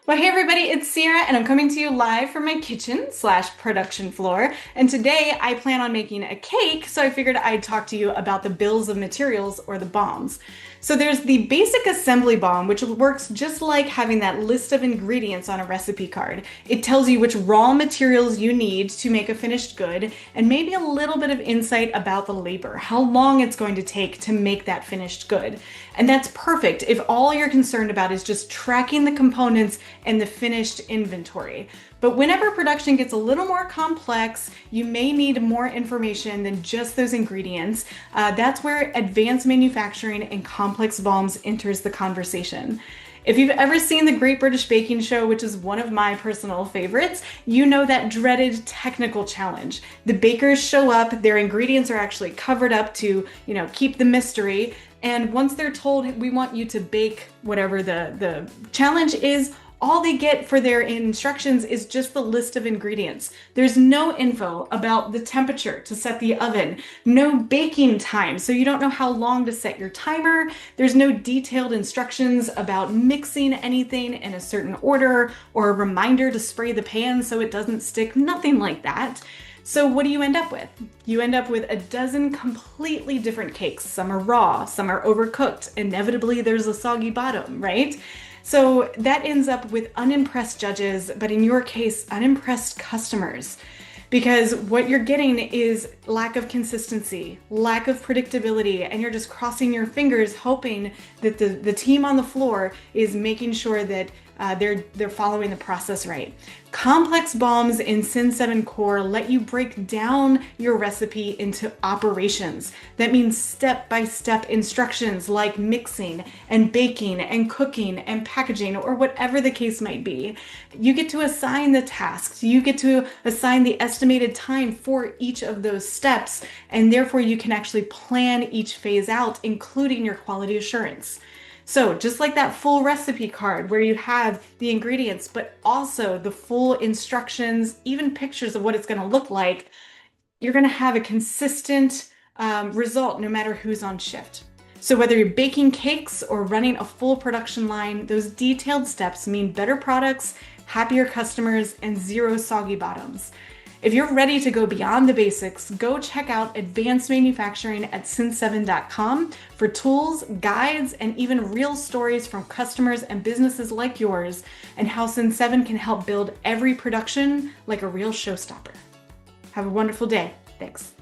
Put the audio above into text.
Well, hey everybody, it's Ciara, and I'm coming to you live from my kitchen slash production floor. And today I plan on making a cake, so I figured I'd talk to you about the bills of materials, or the BOMS. So there's the basic assembly BOM, which works just like having that list of ingredients on a recipe card. It tells you which raw materials you need to make a finished good, and maybe a little bit of insight about the labor, how long it's going to take to make that finished good. And that's perfect if all you're concerned about is just tracking the components and the finished inventory. But whenever production gets a little more complex, you may need more information than just those ingredients. That's where advanced manufacturing and complex BOMs enters the conversation. If you've ever seen the Great British Baking Show, which is one of my personal favorites, you know that dreaded technical challenge. The bakers show up, their ingredients are actually covered up to, keep the mystery. And once they're told, we want you to bake whatever the challenge is, all they get for their instructions is just the list of ingredients. There's no info about the temperature to set the oven, no baking time, so you don't know how long to set your timer. There's no detailed instructions about mixing anything in a certain order or a reminder to spray the pan so it doesn't stick, nothing like that. So what do you end up with? You end up with a dozen completely different cakes. Some are raw, some are overcooked. Inevitably, there's a soggy bottom, right? So that ends up with unimpressed judges, but in your case, unimpressed customers. Because what you're getting is lack of consistency, lack of predictability, and you're just crossing your fingers hoping that the team on the floor is making sure that they're following the process right. Complex BOMs in Syn 7 Core let you break down your recipe into operations. That means step-by-step instructions like mixing and baking and cooking and packaging, or whatever the case might be. You get to assign the tasks. You get to assign the estimated time for each of those steps, and therefore you can actually plan each phase out, including your quality assurance. So just like that full recipe card where you have the ingredients, but also the full instructions, even pictures of what it's going to look like, you're going to have a consistent result no matter who's on shift. So whether you're baking cakes or running a full production line, those detailed steps mean better products, happier customers, and zero soggy bottoms. If you're ready to go beyond the basics, go check out advanced manufacturing at syn7.com for tools, guides, and even real stories from customers and businesses like yours, and how Syn 7 can help build every production like a real showstopper. Have a wonderful day. Thanks.